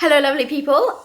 Hello lovely people,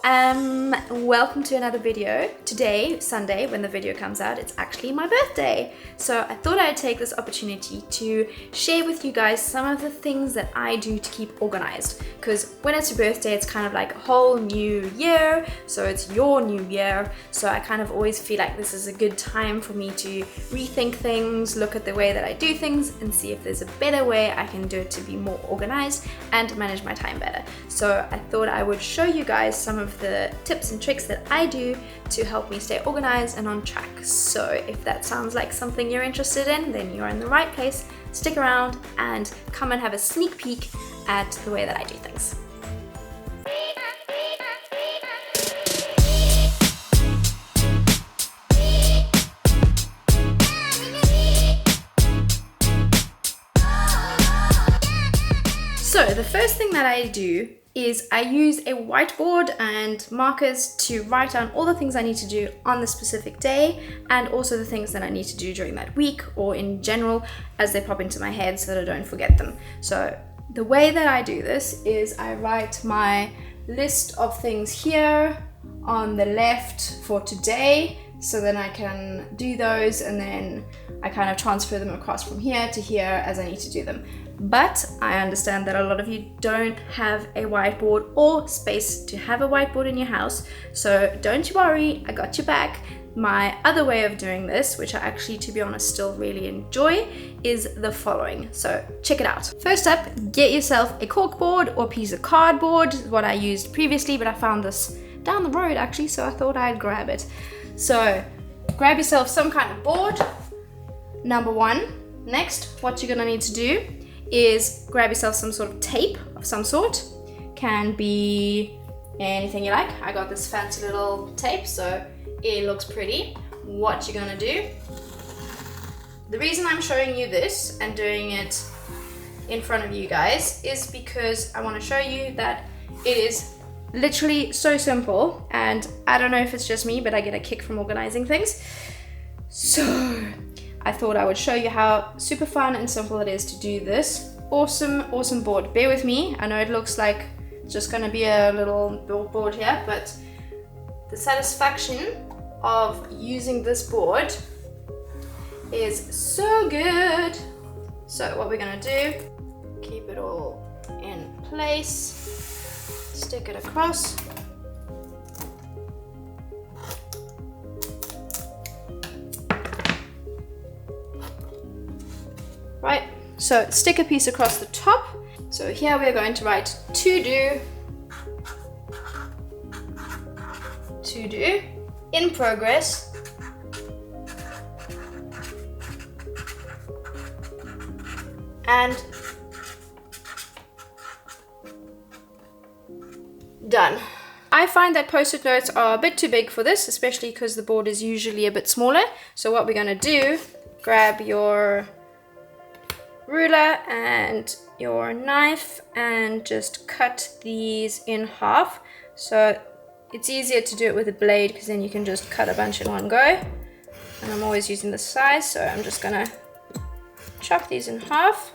welcome to another video. Today, Sunday, when the video comes out, it's actually my birthday. So I thought I'd take this opportunity to share with you guys some of the things that I do to keep organized. Because when it's your birthday, it's kind of like a whole new year, so it's your new year. So I kind of always feel like this is a good time for me to rethink things, look at the way that I do things, and see if there's a better way I can do it to be more organized and manage my time better. So I thought I would show you guys some of the tips and tricks that I do to help me stay organized and on track. So if that sounds like something you're interested in, then you're in the right place. Stick around and come and have a sneak peek at the way that I do things. So the first thing that I do is I use a whiteboard and markers to write down all the things I need to do on the specific day, and also the things that I need to do during that week or in general as they pop into my head so that I don't forget them. So the way that I do this is I write my list of things here on the left for today, so then I can do those and then I kind of transfer them across from here to here as I need to do them. But I understand that a lot of you don't have a whiteboard or space to have a whiteboard in your house, so don't you worry, I got your back. My other way of doing this, which I actually, to be honest, still really enjoy, is the following. So check it out. First up, get yourself a corkboard or piece of cardboard, what I used previously, but I found this down the road actually, so I thought I'd grab it. So grab yourself some kind of board, number one. Next, what you're gonna need to do is grab yourself some sort of tape of some sort. Can be anything you like. I got this fancy little tape, so it looks pretty. What you're gonna do, the reason I'm showing you this and doing it in front of you guys is because I want to show you that it is literally so simple, and I don't know if it's just me, but I get a kick from organizing things. So I thought I would show you how super fun and simple it is to do this awesome board. Bear with me, I know it looks like it's just gonna be a little board here, but the satisfaction of using this board is so good. So what we're gonna do, keep it all in place, stick it across. Right, so stick a piece across the top. So here we are going to write to do, in progress, and done. I find that post-it notes are a bit too big for this, especially because the board is usually a bit smaller. So what we're gonna do, grab your ruler and your knife and just cut these in half. So it's easier to do it with a blade because then you can just cut a bunch in one go. And I'm always using this size, so I'm just gonna chop these in half.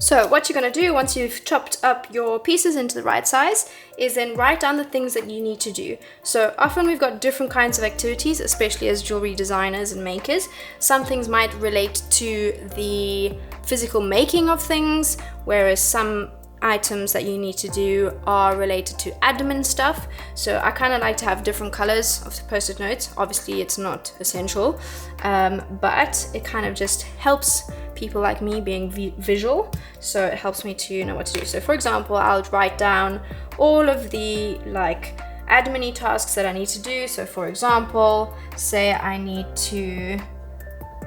So what you're gonna do once you've chopped up your pieces into the right size is then write down the things that you need to do. So often we've got different kinds of activities, especially as jewelry designers and makers. Some things might relate to the physical making of things, whereas some items that you need to do are related to admin stuff. So I kind of like to have different colors of the post-it notes. Obviously it's not essential, but it kind of just helps people like me being visual, so it helps me to know what to do. So for example, I'll write down all of the like admin-y tasks that I need to do. So for example, say I need to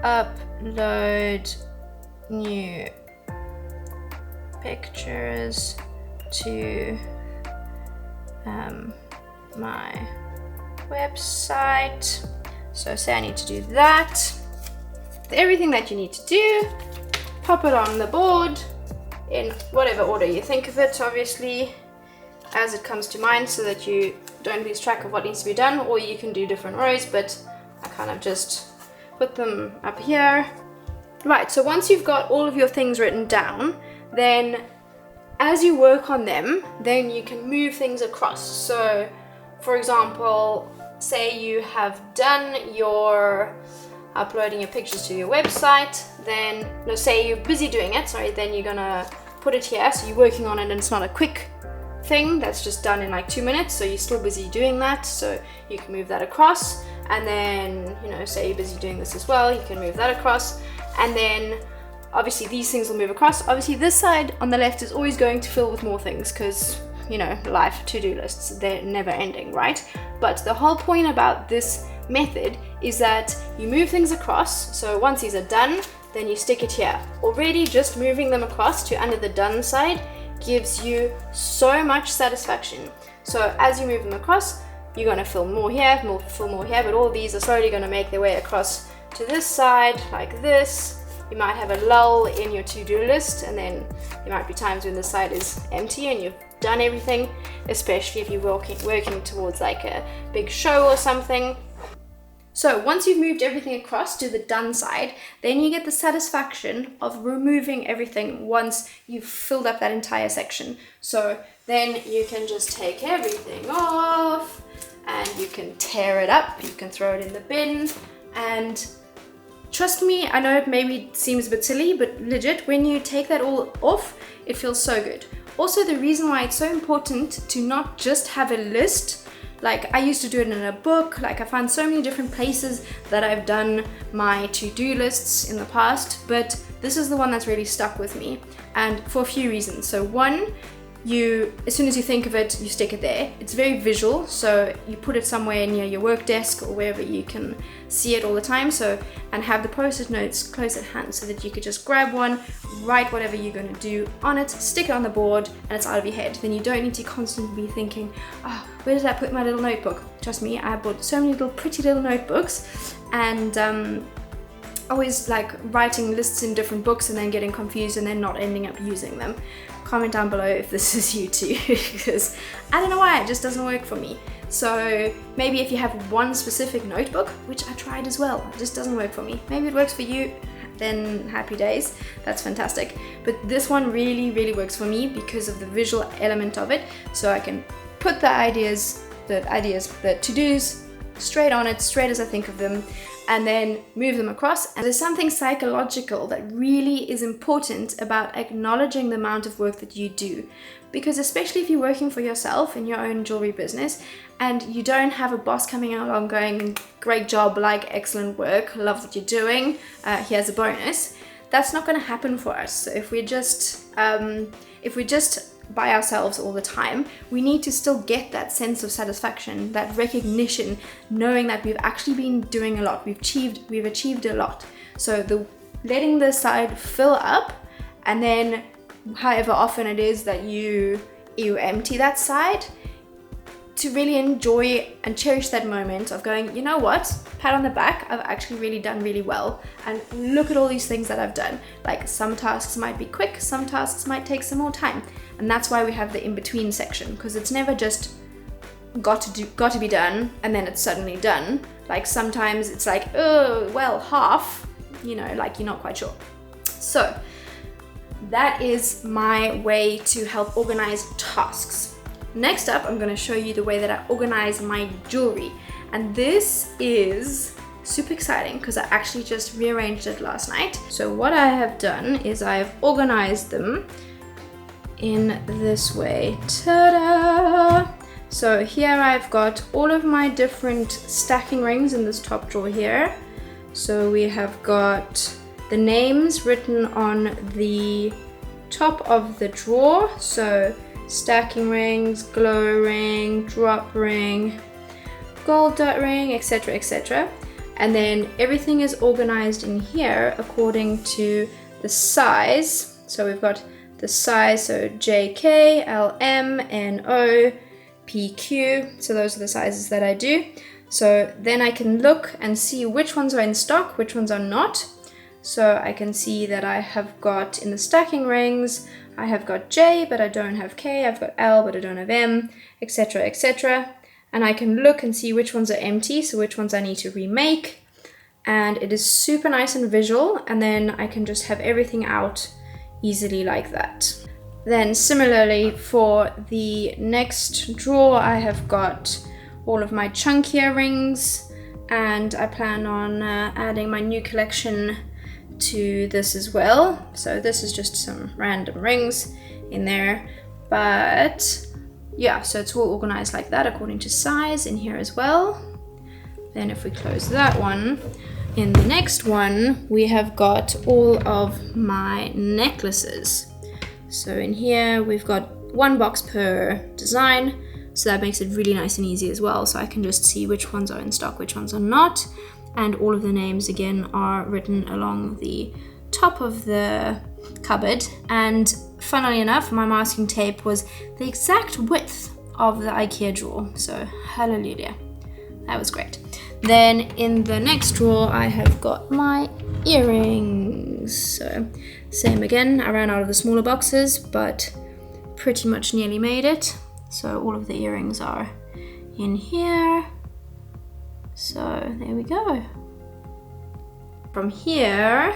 upload new pictures to my website. So say I need to do that. Everything that you need to do, pop it on the board in whatever order you think of it, obviously as it comes to mind, so that you don't lose track of what needs to be done, or you can do different rows, but I kind of just put them up here. Right, so once you've got all of your things written down, then as you work on them, then you can move things across. So for example, say you have done your uploading your pictures to your website, then no, say you're busy doing it, sorry, then you're gonna put it here, so you're working on it and it's not a quick thing that's just done in like 2 minutes, so you're still busy doing that, so you can move that across. And then, you know, say you're busy doing this as well, you can move that across. And then obviously these things will move across. Obviously this side on the left is always going to fill with more things because, you know, life, to-do lists, they're never ending, right? But the whole point about this method is that you move things across. So once these are done, then you stick it here. Already just moving them across to under the done side gives you so much satisfaction. So as you move them across, you're going to fill more here, fill more here, but all of these are slowly going to make their way across to this side like this. You might have a lull in your to-do list, and then there might be times when the side is empty and you've done everything, especially if you're working towards like a big show or something. So once you've moved everything across to the done side, then you get the satisfaction of removing everything once you've filled up that entire section. So then you can just take everything off and you can tear it up, you can throw it in the bin, and trust me, I know it maybe seems a bit silly, but legit, when you take that all off, it feels so good. Also, the reason why it's so important to not just have a list, like I used to do it in a book, like I find so many different places that I've done my to-do lists in the past, but this is the one that's really stuck with me, and for a few reasons. So one, as soon as you think of it, you stick it there. It's very visual, so you put it somewhere near your work desk or wherever you can see it all the time. So, and have the post-it notes close at hand so that you could just grab one, write whatever you're going to do on it, stick it on the board, and it's out of your head. Then you don't need to constantly be thinking, oh, where did I put my little notebook? Trust me, I bought so many little pretty little notebooks, and always like writing lists in different books and then getting confused and then not ending up using them. Comment down below if this is you too, because I don't know why, it just doesn't work for me. So maybe if you have one specific notebook, which I tried as well, it just doesn't work for me. Maybe it works for you, then happy days, that's fantastic. But this one really, really works for me because of the visual element of it. So I can put the ideas, the to-dos straight on it, straight as I think of them, and then move them across. And there's something psychological that really is important about acknowledging the amount of work that you do. Because especially if you're working for yourself in your own jewelry business and you don't have a boss coming along going, great job, like excellent work, love what you're doing, here's a bonus, that's not going to happen for us. So if we're just by ourselves all the time, we need to still get that sense of satisfaction, that recognition, knowing that we've actually been doing a lot, we've achieved a lot. So letting the side fill up, and then however often it is that you empty that side, to really enjoy and cherish that moment of going, you know what, pat on the back, I've actually really done really well, and look at all these things that I've done. Like some tasks might be quick, some tasks might take some more time, and that's why we have the in-between section, because it's never just got to be done and then it's suddenly done. Like sometimes it's like, oh well, half, you know, like you're not quite sure. So that is my way to help organize tasks. Next up, I'm going to show you the way that I organize my jewelry, and this is super exciting because I actually just rearranged it last night. So what I have done is I've organized them in this way. Ta-da! So here I've got all of my different stacking rings in this top drawer here. So we have got the names written on the top of the drawer. So stacking rings, glow ring, drop ring, gold dot ring, etc, etc. And then everything is organized in here according to the size. So we've got the size, so JK, LM, NO, PQ. So those are the sizes that I do. So then I can look and see which ones are in stock, which ones are not. So I can see that I have got in the stacking rings, I have got J, but I don't have K, I've got L, but I don't have M, etc, etc. And I can look and see which ones are empty, so which ones I need to remake. And it is super nice and visual, and then I can just have everything out easily like that. Then similarly for the next drawer, I have got all of my chunkier rings, and I plan on adding my new collection to this as well. So this is just some random rings in there, but yeah, so it's all organized like that according to size in here as well. Then if we close that one, in the next one we have got all of my necklaces. So in here we've got one box per design, so that makes it really nice and easy as well, so I can just see which ones are in stock, which ones are not. And all of the names again are written along the top of the cupboard. And funnily enough, my masking tape was the exact width of the IKEA drawer, so hallelujah, that was great. Then in the next drawer I have got my earrings. So same again, I ran out of the smaller boxes, but pretty much nearly made it. So all of the earrings are in here. So there we go. From here,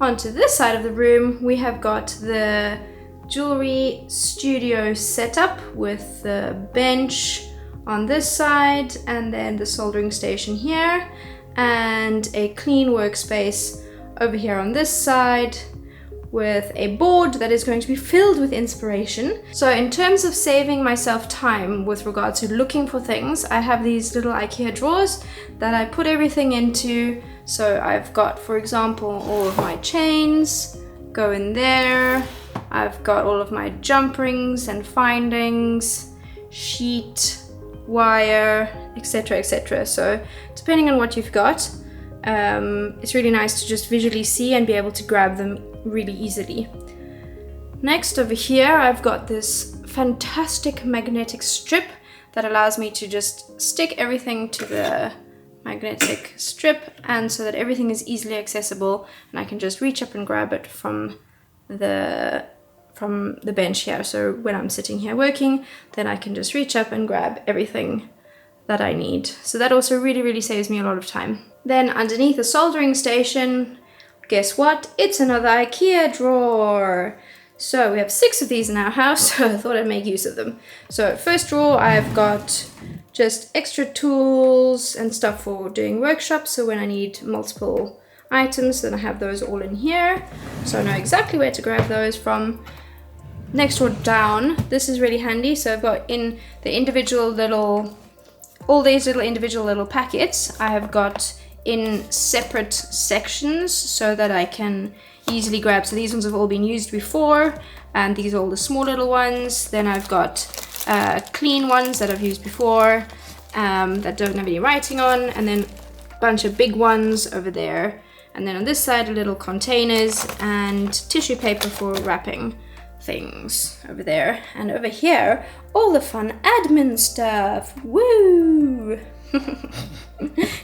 onto this side of the room, we have got the Jewellery Studio setup with the bench on this side, and then the soldering station here, and a clean workspace over here on this side, with a board that is going to be filled with inspiration. So in terms of saving myself time with regard to looking for things, I have these little IKEA drawers that I put everything into. So I've got, for example, all of my chains go in there. I've got all of my jump rings and findings, sheet, wire, etc, etc. So depending on what you've got, it's really nice to just visually see and be able to grab them really easily. Next over here, I've got this fantastic magnetic strip that allows me to just stick everything to the magnetic strip, and so that everything is easily accessible and I can just reach up and grab it from the bench here. So when I'm sitting here working, then I can just reach up and grab everything that I need. So that also really saves me a lot of time. Then underneath the soldering station, guess what? It's another IKEA drawer. So we have 6 of these in our house, so I thought I'd make use of them. So first drawer, I've got just extra tools and stuff for doing workshops. So when I need multiple items, then I have those all in here. So I know exactly where to grab those from. Next drawer down, this is really handy. So I've got in the all these little individual little packets, I have got in separate sections so that I can easily grab. So these ones have all been used before, and these are all the small little ones. Then I've got clean ones that I've used before, that don't have any writing on, and then a bunch of big ones over there. And then on this side, little containers and tissue paper for wrapping things over there. And over here, all the fun admin stuff. Woo!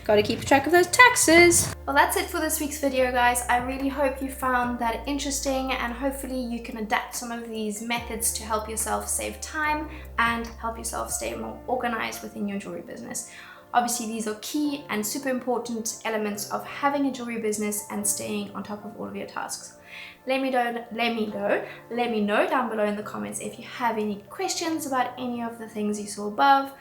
Gotta keep track of those taxes. Well, that's it for this week's video, guys. I really hope you found that interesting, and hopefully you can adapt some of these methods to help yourself save time and help yourself stay more organized within your jewelry business. Obviously, these are key and super important elements of having a jewelry business and staying on top of all of your tasks. Let me know down below in the comments if you have any questions about any of the things you saw above,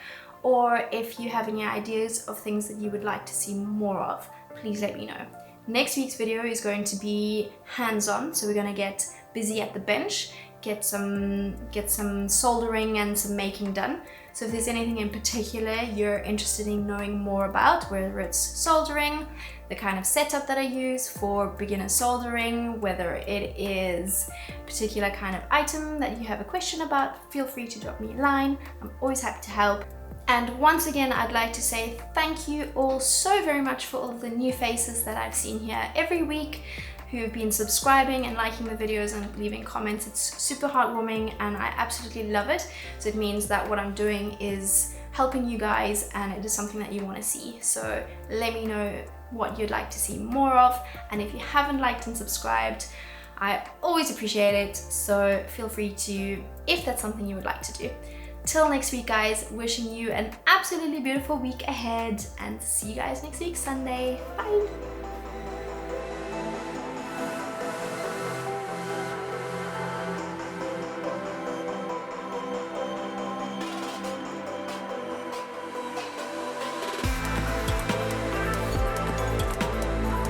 or if you have any ideas of things that you would like to see more of. Please let me know. Next week's video is going to be hands-on, so we're going to get busy at the bench, get some soldering and some making done. So if there's anything in particular you're interested in knowing more about, whether it's soldering, the kind of setup that I use for beginner soldering, whether it is a particular kind of item that you have a question about, feel free to drop me a line. I'm always happy to help. And once again, I'd like to say thank you all so very much for all of the new faces that I've seen here every week, who've been subscribing and liking the videos and leaving comments. It's super heartwarming and I absolutely love it. So it means that what I'm doing is helping you guys and it is something that you want to see. So let me know what you'd like to see more of. And if you haven't liked and subscribed, I always appreciate it. So feel free to, if that's something you would like to do. Till next week, guys, wishing you an absolutely beautiful week ahead and see you guys next week, Sunday. Bye.